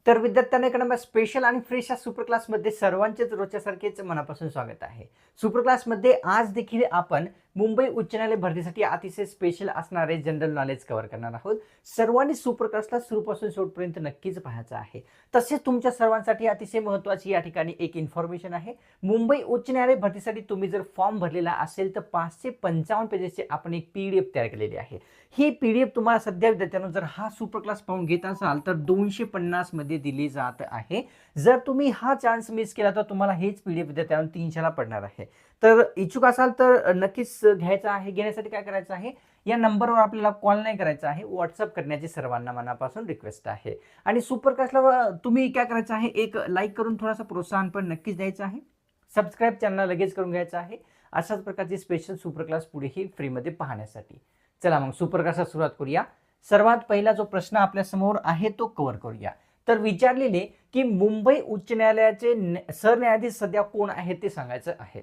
तर विद्यार्थ्यांना इकडे स्पेशल आणि फ्रेश या सुपर क्लासमध्ये सर्वांचेच रोजच्यासारखेच मनापासून स्वागत आहे. सुपर क्लासमध्ये आज देखील आपण मुंबई उच्च न्यायालय भरतीसाठी अतिशय स्पेशल असणारे जनरल नॉलेज कव्हर करणार आहोत. सर्वांनी सुपर क्लासला सुरूपासून शेवटपर्यंत नक्कीच पाहायचं आहे. तसेच तुमच्या सर्वांसाठी अतिशय महत्त्वाची या ठिकाणी एक इन्फॉर्मेशन आहे. मुंबई उच्च न्यायालय भरतीसाठी तुम्ही जर फॉर्म भरलेला असेल तर 555 पेजेसची आपण एक PDF तयार केलेली आहे. ही PDF तुम्हाला सध्या विद्यार्थ्यांनो जर हा सुपर क्लास पाहून घेत असाल तर 250 मध्ये दिली जात आहे. जर तुम्ही हा चान्स मिस केला तर तुम्हाला हेच PDF विद्यार्थ्यांना 300 ला पडणार आहे. तर इच्छुक असाल तर नक्कीच घ्यायचा आहे. घेण्यासाठी काय करायचं आहे, या नंबरवर आपल्याला कॉल नाही करायचा आहे, व्हॉट्सअप करण्याची सर्वांना मनापासून रिक्वेस्ट आहे. आणि सुपर क्लासला तुम्ही काय करायचं आहे, एक लाईक करून थोडासा प्रोत्साहन पण नक्कीच द्यायचं आहे. सबस्क्राईब चॅनल लगेच करून घ्यायचं आहे. अशाच प्रकारची स्पेशल सुपर क्लास पुढेही फ्रीमध्ये पाहण्यासाठी. चला मग सुपर क्लासला सुरुवात करूया. सर्वात पहिला जो प्रश्न आपल्या समोर आहे तो कव्हर करूया. तर विचारलेले की मुंबई उच्च न्यायालयाचे सरन्यायाधीश सध्या कोण आहेत ते सांगायचं आहे.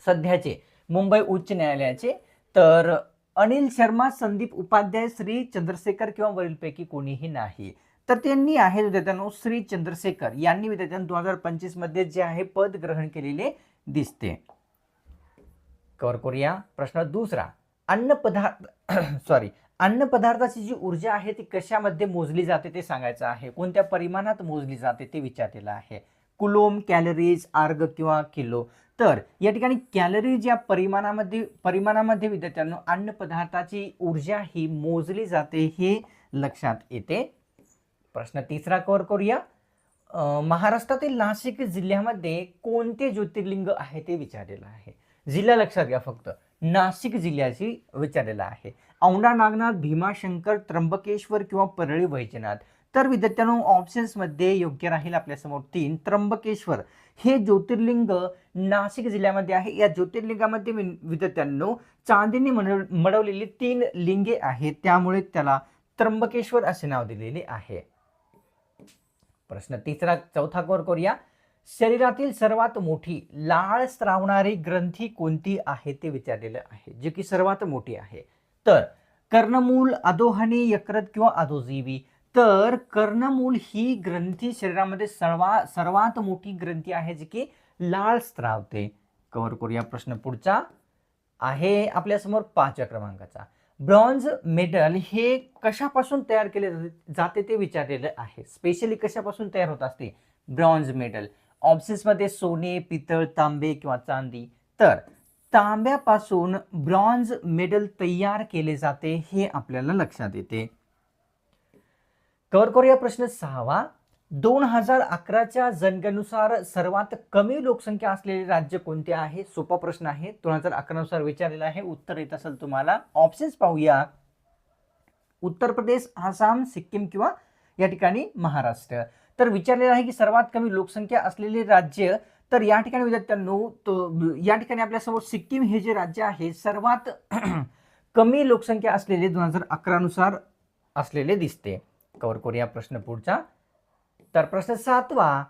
सध्याचे मुंबई उच्च न्यायालयाचे तर अनिल शर्मा, संदीप उपाध्याय, श्री चंद्रशेखर किंवा वरीलपैकी कोणीही नाही. तर त्यांनी आहे विद्यार्थ्यांनो श्री चंद्रशेखर यांनी विद्यार्थ्यांनो 2025 मध्ये जे आहे पद ग्रहण केलेले दिसते. कव्हर करूया. प्रश्न दुसरा, अन्न पदार्थाची जी ऊर्जा आहे ती कशामध्ये मोजली जाते ते सांगायचं आहे. कोणत्या परिमाणात मोजली जाते ते विचारलेलं आहे. कुलोम, कॅलरीज, अर्ग किंवा किलो. तर या ठिकाणी कॅलरीज या परिमाणामध्ये विद्यार्थ्यांनो अन्न पदार्थाची ऊर्जा ही मोजली जाते हे लक्षात येते. प्रश्न तिसरा कव्हर करूया. महाराष्ट्रातील नाशिक जिल्ह्यामध्ये कोणते ज्योतिर्लिंग आहे ते विचारलेलं आहे. जिल्हा लक्षात घ्या, फक्त नाशिक जिल्ह्याची विचारलेला आहे. औंढा नागनाथ, भीमाशंकर, त्र्यंबकेश्वर किंवा परळी वैजनाथ. तर विद्यार्थ्यांनो ऑप्शन्स मध्ये योग्य राहील आपल्यासमोर 3 त्र्यंबकेश्वर हे ज्योतिर्लिंग नाशिक जिल्ह्यामध्ये आहे. या ज्योतिर्लिंगामध्ये विद्यार्थ्यांनो चांदीने मढवलेली 3 लिंगे आहेत, त्यामुळे त्याला त्र्यंबकेश्वर असे नाव दिलेले आहे. प्रश्न चौथा कव्हर करूया. शरीरातील सर्वात मोठी लाळ स्रावणारी ग्रंथी कोणती आहे ते विचारलेलं आहे, जे की सर्वात मोठी आहे. तर कर्णमूल, अधोहनी, यकृत किंवा अधोजीवी. तर कर्णमूल ही ग्रंथी शरीरामध्ये सर्वात मोठी ग्रंथी आहे जी की लाळ स्रावते. कव्हर करूया. प्रश्न पुढचा आहे आपल्यासमोर 5व्या क्रमांकाचा. ब्रॉन्झ मेडल हे कशापासून तयार केले जाते ते विचारलेलं आहे. स्पेशली कशापासून तयार होत असते ब्रॉन्झ मेडल. ऑप्शन्स मध्ये सोने, पितळ, तांबे किंवा चांदी. तर तांब्यापासून ब्रॉन्झ मेडल तयार केले जाते हे आपल्याला लक्षात येते. कव्हर करूया. प्रश्न 6वा. 2011च्या जनगणनेनुसार सर्वात कमी लोकसंख्या असलेले राज्य कोणते आहे? सोपा प्रश्न आहे. 2011 नुसार विचारलेला आहे. उत्तर येत असेल तुम्हाला. ऑप्शन्स पाहूया. उत्तर प्रदेश, आसाम, सिक्कीम किंवा या ठिकाणी महाराष्ट्र. तर विचारलेलं आहे की सर्वात कमी लोकसंख्या असलेले राज्य. तर या ठिकाणी विद्यार्थ्यांनो या ठिकाणी आपल्यासमोर सिक्कीम हे जे राज्य आहे सर्वात कमी लोकसंख्या असलेले 2011 नुसार असलेले दिसते. कव्हर करूया. प्रश्न पुढचा. तर प्रश्न 7वा.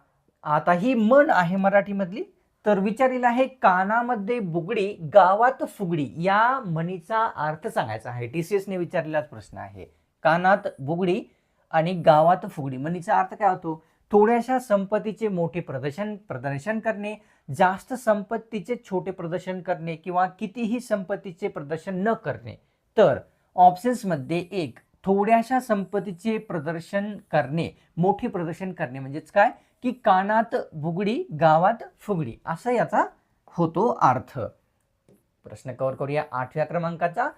आता ही म्हण आहे मराठीमधली. तर विचारलेला आहे कानामध्ये बुगडी गावात फुगडी या म्हणीचा अर्थ सांगायचा आहे. TCS ने विचारलेलाच प्रश्न आहे. कानात बुगडी आणि गावात फुगडी म्हणीचा अर्थ काय होतो? थोड्याशा संपत्तीचे मोठे प्रदर्शन करणे, जास्त संपत्तीचे छोटे प्रदर्शन करणे किंवा कितीही संपत्तीचे प्रदर्शन न करणे. तर ऑप्शन्स मध्ये 1 थोड्याशा संपत्तीचे प्रदर्शन करणे, मोठे प्रदर्शन करणे म्हणजेच काय की कानात बुगडी गावात फुगडी असा याचा होतो अर्थ. प्रश्न कव्हर करूया. 8व्या क्रमांकाचा.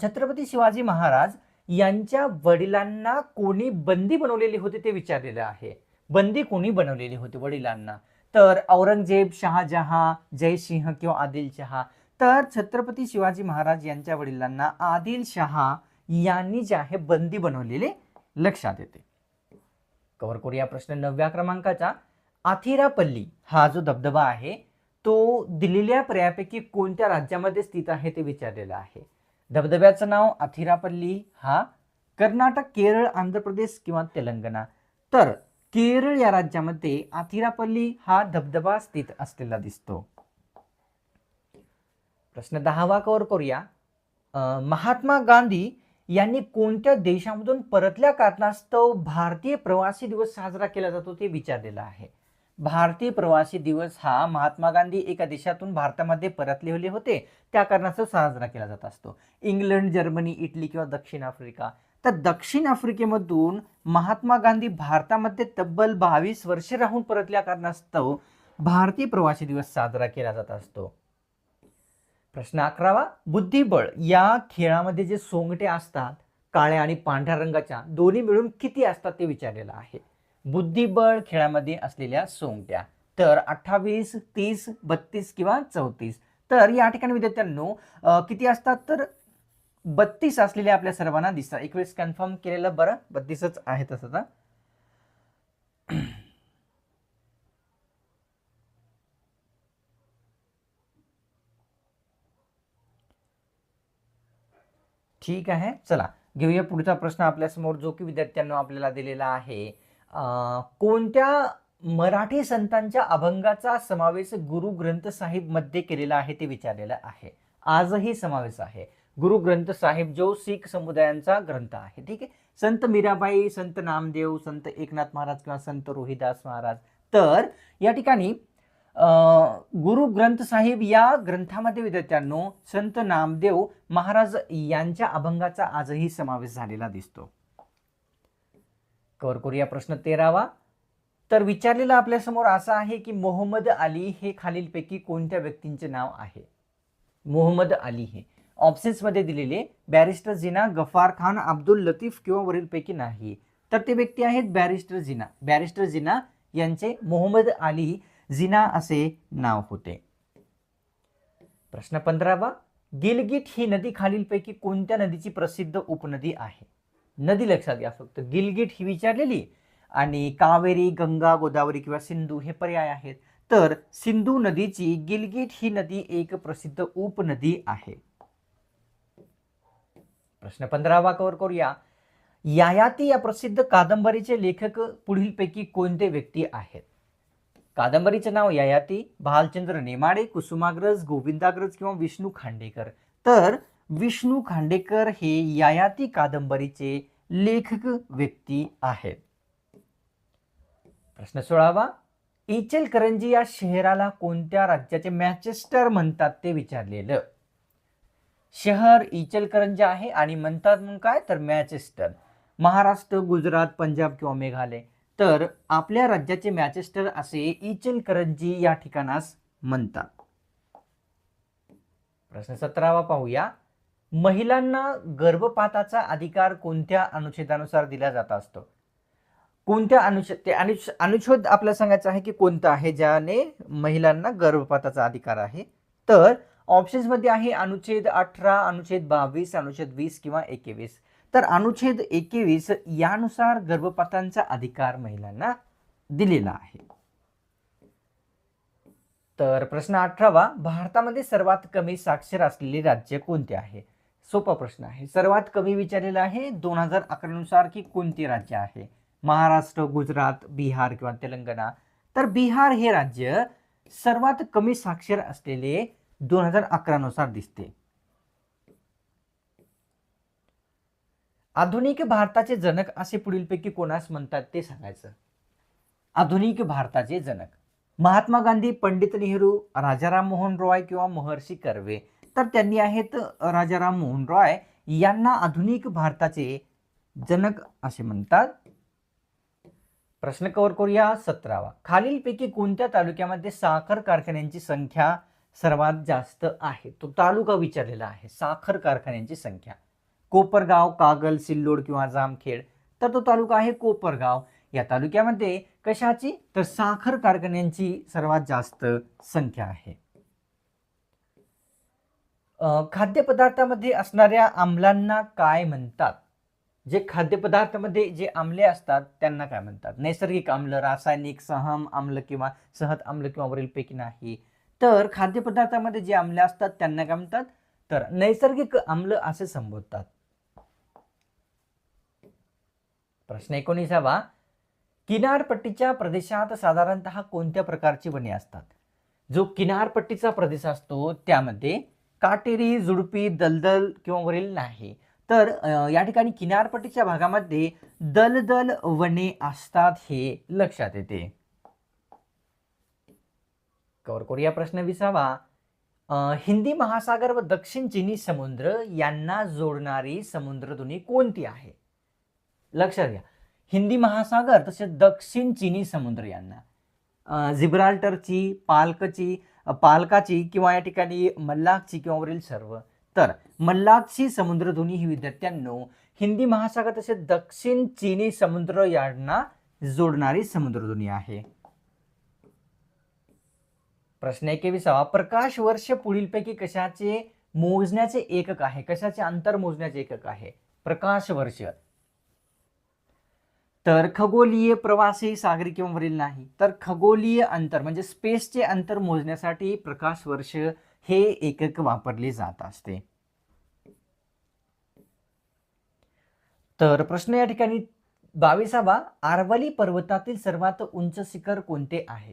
छत्रपती शिवाजी महाराज यांच्या वडिलांना कोणी बंदी बनवलेले होते ते विचारलेलं आहे. बंदी कोणी बनवलेली होती वडिलांना? तर औरंगजेब, शहाजहां, जयसिंह किंवा आदिलशहा. तर छत्रपती शिवाजी महाराज यांच्या वडिलांना आदिलशहा यांनी जे आहे बंदी बनवलेले लक्षात येते. कव्हर करूया. प्रश्न 9व्या क्रमांकाचा. आथिरापल्ली हा जो धबधबा आहे तो दिलेल्या पर्यायापैकी कोणत्या राज्यामध्ये स्थित आहे ते विचारलेलं आहे. धबधब्याचं नाव आथिरापल्ली हा कर्नाटक, केरळ, आंध्र प्रदेश किंवा तेलंगणा. तर केरळ या राज्यामध्ये आथिरापल्ली हा धबधबा स्थित असलेला दिसतो. प्रश्न 10वा कव्हर करूया. महात्मा गांधी यांनी कोणत्या देशामधून परतल्या कारणास्तव भारतीय प्रवासी दिवस साजरा केला जातो ते विचारलेलं आहे. भारतीय प्रवासी दिवस हा महात्मा गांधी एका देशातून भारतामध्ये परतलेले होते त्या कारणास्तव साजरा केला जात असतो. इंग्लंड, जर्मनी, इटली किंवा दक्षिण आफ्रिका. तर दक्षिण आफ्रिकेमधून महात्मा गांधी भारतामध्ये तब्बल 22 वर्षे राहून परतल्या कारणास्तव भारतीय प्रवासी दिवस साजरा केला जात असतो. प्रश्न 11वा, बुद्धिबळ या खेळामध्ये जे सोंगटे असतात काळ्या आणि पांढऱ्या रंगाच्या दोन्ही मिळून किती असतात ते विचारलेलं आहे. बुद्धिबळ खेळामध्ये असलेल्या सोंगट्या तर 28, 30, 32 किंवा 34. तर या ठिकाणी विद्यार्थ्यांनो किती असतात तर 32 असलेले आपल्या सर्वांना दिसतात. एक वेळेस कन्फर्म केलेलं बरं, 32च आहे तसं तर. ठीक आहे, चला घेऊया पुढचा प्रश्न आपल्यासमोर, जो की विद्यार्थ्यांना आपल्याला दिलेला आहे. कोणत्या मराठी संतांच्या अभंगाचा समावेश गुरु ग्रंथ साहिब मध्ये केलेला आहे ते विचारलेलं आहे. आजही समावेश आहे. गुरु ग्रंथ साहिब जो शीख समुदायांचा ग्रंथ आहे. ठीक आहे, संत मीराबाई, संत नामदेव, संत एकनाथ महाराज किंवा संत रोहिदास महाराज. तर या ठिकाणी गुरु ग्रंथ साहिब या ग्रंथामध्ये विद्यार्थ्यांनो संत नामदेव महाराज यांच्या अभंगाचा आजही समावेश झालेला दिसतो. कव्हर करूया प्रश्न 13वा. तर विचारलेला आपल्यासमोर असा आहे की मोहम्मद अली हे खालीलपैकी कोणत्या व्यक्तींचे नाव आहे. मोहम्मद अली हे ऑप्शन्स मध्ये दिलेले बॅरिस्टर जिना, गफार खान, अब्दुल लतीफ किंवा वरीलपैकी नाही. तर ते व्यक्ती आहेत बॅरिस्टर जिना. बॅरिस्टर जिना यांचे मोहम्मद अली जिना असे नाव होते. प्रश्न 15वा. गिलगिट ही नदी खालीलपैकी कोणत्या नदीची प्रसिद्ध उपनदी आहे. नदी लक्षात घ्या फक्त, गिलगिट ही विचारलेली आणि कावेरी, गंगा, गोदावरी किंवा सिंधू हे पर्याय आहेत. तर सिंधू नदीची गिलगिट ही नदी एक प्रसिद्ध उपनदी आहे. प्रश्न 15वा कव्हर करूया. ययाती या प्रसिद्ध कादंबरीचे लेखक पुढीलपैकी कोणते व्यक्ती आहेत. कादंबरीचे नाव ययाती, भालचंद्र नेमाडे, कुसुमाग्रज, गोविंदाग्रज किंवा विष्णू खांडेकर. तर विष्णू खांडेकर हे ययाती कादंबरीचे लेखक व्यक्ती आहेत. प्रश्न 16वा. इचलकरंजी या शहराला कोणत्या राज्याचे मँचेस्टर म्हणतात ते विचारलेलं. शहर इचलकरंजी आहे आणि म्हणतात म्हणून काय तर मँचेस्टर. महाराष्ट्र, गुजरात, पंजाब किंवा मेघालय. तर आपल्या राज्याचे मँचेस्टर असे इचलकरंजी या ठिकाणास म्हणतात. प्रश्न 17वा पाहूया. महिलांना गर्भपाताचा अधिकार कोणत्या अनुच्छेदानुसार दिला जात असतो. कोणत्या अनुच्छेद आपल्याला सांगायचं आहे की कोणतं आहे ज्याने महिलांना गर्भपाताचा अधिकार आहे. तर ऑप्शन्स मध्ये आहे अनुच्छेद 18, अनुच्छेद 22, अनुच्छेद 20 किंवा 21. तर अनुच्छेद 21 यानुसार गर्भपातांचा अधिकार महिलांना दिलेला आहे. तर प्रश्न 18वा. भारतामध्ये सर्वात कमी साक्षर असलेले राज्य कोणते आहे. सोपा प्रश्न आहे, सर्वात कमी विचारलेला आहे 2011 नुसार की कोणते राज्य आहे. महाराष्ट्र, गुजरात, बिहार किंवा तेलंगणा. तर बिहार हे राज्य सर्वात कमी साक्षर असलेले 2011 नुसार दिसते. आधुनिक भारताचे जनक असे पुढीलपैकी कोणास म्हणतात ते सांगायचं. आधुनिक भारताचे जनक महात्मा गांधी, पंडित नेहरू, राजाराम मोहन रॉय किंवा महर्षी कर्वे. तर त्यांनी आहेत राजाराम मोहन रॉय यांना आधुनिक भारताचे जनक असे म्हणतात. प्रश्न कव्हर करूया 17वा. खालीलपैकी कोणत्या तालुक्यामध्ये साखर कारखान्यांची संख्या सर्वात जास्त आहे. तो तालुका विचारलेला आहे. साखर कारखान्यांची संख्या कोपरगाव, कागल, सिल्लोड किंवा जामखेड. तर तो तालुका आहे कोपरगाव. या तालुक्यामध्ये कशाची तर साखर कारखान्यांची सर्वात जास्त संख्या आहे. खाद्यपदार्थामध्ये असणाऱ्या आम्लांना काय म्हणतात. जे खाद्यपदार्थामध्ये जे आम्ले असतात त्यांना काय म्हणतात. नैसर्गिक आम्ल, रासायनिक, सहम आम्ल किंवा सहत आम्ल किंवा वरीलपैकी नाही. तर खाद्यपदार्थामध्ये जे आम्ले असतात त्यांना काय म्हणतात तर नैसर्गिक आम्ल असे संबोधतात. प्रश्न 19वा. किनारपट्टीच्या प्रदेशात साधारणतः कोणत्या प्रकारची वने असतात. जो किनारपट्टीचा प्रदेश असतो त्यामध्ये काटेरी, झुडपी, दलदल किंवा वरील नाही. तर या ठिकाणी किनारपट्टीच्या भागामध्ये दलदल वने असतात हे लक्षात येते. कव्हर करूया प्रश्न 20वा. हिंदी महासागर व दक्षिण चिनी समुद्र यांना जोडणारी समुद्रधुनी कोणती आहे? लक्षात घ्या, हिंदी महासागर तसेच दक्षिण चिनी समुद्र यांना जिब्राल्टरची, पालकाची किंवा या ठिकाणी मल्लाकची किंवा वरील सर्व. तर मल्लाकची समुद्रधुनी ही विद्यार्थ्यांनो हिंदी महासागर तसेच दक्षिण चिनी समुद्र यांना जोडणारी समुद्रधुनी आहे. प्रश्न 21वा. प्रकाश वर्ष पुढीलपैकी कशाचे मोजण्याचे एकक आहे? कशाचे अंतर मोजण्याचे एकक आहे प्रकाश वर्ष? तर खगोलीय, प्रवासी, सागरी किंवा वरील नाही. तर खगोलीय अंतर म्हणजे स्पेसचे अंतर मोजण्यासाठी प्रकाश वर्ष हे एकक वापरले जात असते. तर प्रश्न या ठिकाणी 22वा. आरवली पर्वतातील सर्वात उंच शिखर कोणते आहे?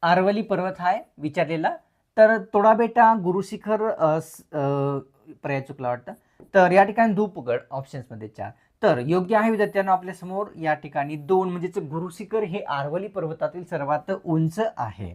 आरवली पर्वत हा विचारलेला. तर तोडाबेटा, गुरुशिखर, पर्याय चुकला वाटतं. तर या ठिकाणी धूपगड ऑप्शन्स मध्ये 4. तर योग्य आहे विद्यार्थ्यांना आपल्या समोर या ठिकाणी 2 म्हणजे गुरुशिखर हे आरवली पर्वतातील सर्वात उंच आहे.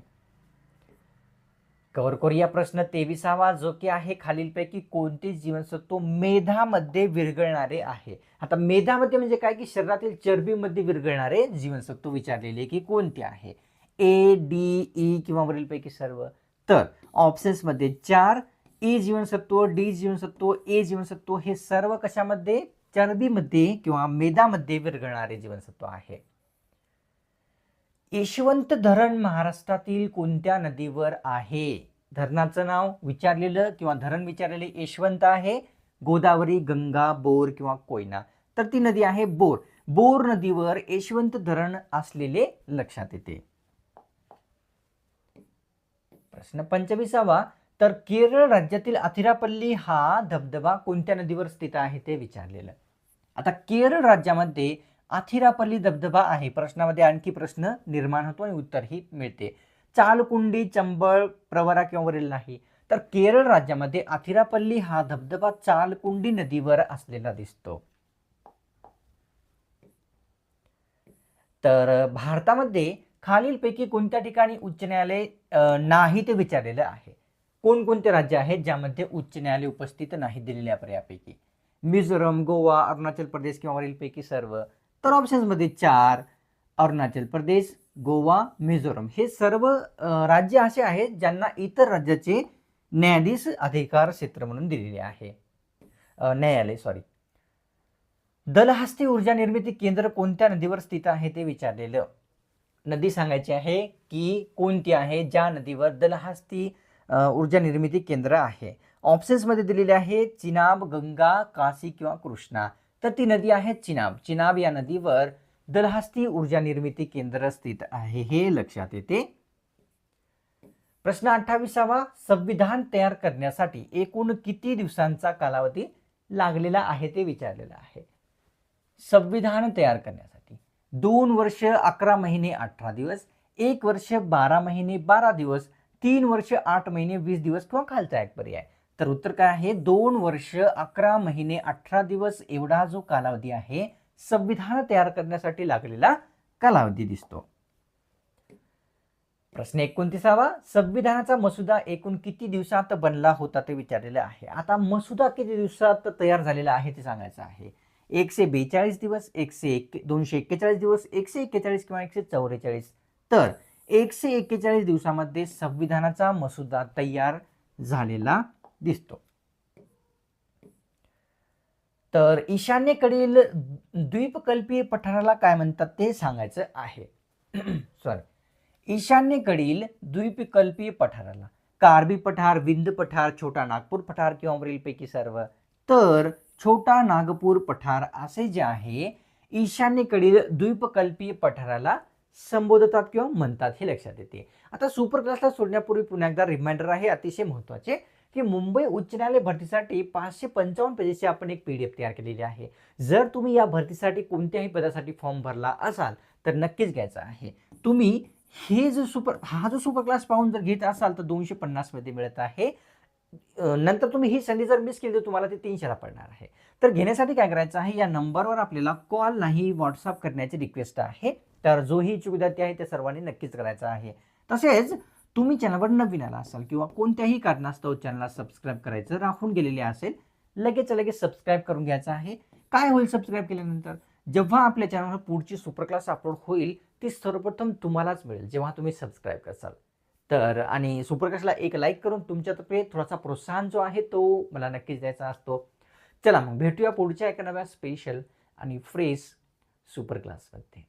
कव्हर करूया प्रश्न 23वा, जो की आहे खालीलपैकी कोणते जीवनसत्व मेधामध्ये विरघळणारे आहे? आता मेधामध्ये म्हणजे काय की शरीरातील चरबीमध्ये विरघळणारे जीवनसत्व विचारलेले की कोणते आहे? ए, डी, ई किंवा वरीलपैकी सर्व. तर ऑप्शन्स मध्ये 4 ई जीवनसत्व, डी जीवनसत्व, ए जीवनसत्व हे सर्व कशामध्ये? चरबीमध्ये किंवा मेदामध्ये विरघळणारे जीवनसत्व आहे. यशवंत धरण महाराष्ट्रातील कोणत्या नदीवर आहे? धरणाचं नाव विचारलेलं किंवा धरण विचारलेले यशवंत आहे. गोदावरी, गंगा, बोर किंवा कोयना. तर ती नदी आहे बोर. बोर नदीवर यशवंत धरण असलेले लक्षात येते. प्रश्न 25वा. तर केरळ राज्यातील अथिरापल्ली हा धबधबा कोणत्या नदीवर स्थित आहे ते विचारलेलं. आता केरळ राज्यामध्ये अथिरापल्ली धबधबा आहे. प्रश्नामध्ये आणखी प्रश्न निर्माण होतो आणि उत्तरही मिळते. चालकुंडी, चंबळ, प्रवरा किंवा वरील नाही. तर केरळ राज्यामध्ये अथिरापल्ली हा धबधबा चालकुंडी नदीवर असलेला दिसतो. तर भारतामध्ये खालीलपैकी कोणत्या ठिकाणी उच्च न्यायालय नाही ते विचारलेलं आहे. कोणकोणते राज्य आहेत ज्यामध्ये उच्च न्यायालय उपस्थित नाही दिलेल्या पर्यायापैकी? मिझोरम, गोवा, अरुणाचल प्रदेश किंवा वरीलपैकी सर्व. तर ऑप्शन्स मध्ये 4 अरुणाचल प्रदेश, गोवा, मिझोरम हे सर्व राज्य असे आहेत ज्यांना इतर राज्याचे न्यायाधीश अधिकार क्षेत्र म्हणून दिलेले आहे. न्यायालय सॉरी. दलहस्ती ऊर्जा निर्मिती केंद्र कोणत्या नदीवर स्थित आहे ते विचारलेलं. नदी सांगायची आहे की कोणती आहे ज्या नदीवर दलहस्ती ऊर्जा निर्मिती केंद्र आहे. ऑप्शन्स मध्ये दिलेले आहे चिनाब, गंगा, काशी किंवा कृष्णा. तर ती नदी आहे चिनाब. चिनाब या नदीवर दलहस्ती ऊर्जा निर्मिती केंद्र स्थित आहे हे लक्षात येते. प्रश्न 28वा. संविधान तयार करण्यासाठी एकूण किती दिवसांचा कालावधी लागलेला आहे ते विचारलेला आहे. संविधान तयार करण्यासाठी 2 वर्ष 11 महिने 18 दिवस, 1 वर्ष 12 महिने 12 दिवस, 3 वर्ष 8 महिने 20 दिवस किंवा खालचा एक पर्याय. तर उत्तर काय आहे? 2 वर्ष 11 महिने 18 दिवस एवढा जो कालावधी आहे संविधान तयार करण्यासाठी लागलेला कालावधी दिसतो. प्रश्न 29वा. संविधानाचा मसुदा एकूण किती दिवसात बनला होता ते विचारलेले आहे. आता मसुदा किती दिवसात तयार झालेला आहे ते सांगायचं आहे. 142 दिवस, 241 दिवस, 141 किंवा 144. तर 141 दिवसामध्ये संविधानाचा मसुदा तयार झालेला दिसतो. तर ईशान्येकडील द्वीपकल्पीय पठाराला काय म्हणतात ते सांगायचं आहे. सॉरी, ईशान्येकडील द्वीपकल्पीय पठाराला कार्बी पठार, विंध्य पठार, छोटा नागपूर पठार किंवा वरीलपैकी सर्व. तर छोटा नागपूर पठार असे जे आहे ईशान्येकडील द्वीपकल्पीय पठाराला संबोधतात किंवा म्हणतात हे लक्षात येते. आता सुपर क्लासला सोडण्यापूर्वी पुन्हा एकदा रिमाइंडर आहे अतिशय महत्त्वाचे की मुंबई उच्च न्यायालय भरतीसाठी 555 पेजेसची आपण एक PDF तयार केलेली आहे. जर तुम्ही या भरतीसाठी कोणत्याही पदासाठी फॉर्म भरला असाल तर नक्कीच घ्यायचा आहे. तुम्ही हा जो सुपर क्लास पाहून जर घेत असाल तर 250 मध्ये मिळत आहे. नंतर तुम्ही ही संधी जर मिस केली तर तुम्हाला ते 300ला पडणार आहे. तर घेण्यासाठी काय करायचं आहे, या नंबरवर आपल्याला कॉल नाही WhatsApp करण्याची रिक्वेस्ट आहे. तर जोही इच्छुक विद्यार्थी आहे त्या सर्वांनी नक्कीच करायचं आहे. तसेच तुम्ही चॅनलवर नवीन आला असाल किंवा कोणत्याही कारणास्तव चॅनलला सबस्क्राईब करायचं राहून गेलेले असेल, लगेच सबस्क्राईब करून घ्यायचं आहे. काय होईल सबस्क्राईब केल्यानंतर? जेव्हा आपल्या चॅनलवर पुढची सुपर क्लास अपलोड होईल ती सर्वप्रथम तुम्हालाच मिळेल जेव्हा तुम्ही सबस्क्राईब कराल. तर आणि सुपर क्लासला एक लाईक करून तुमच्यातर्फे थोडासा प्रोत्साहन जो आहे तो मला नक्कीच द्यायचा असतो. चला मग भेटूया पुढच्या एका नव्या स्पेशल आणि फ्रेश सुपर क्लासमध्ये.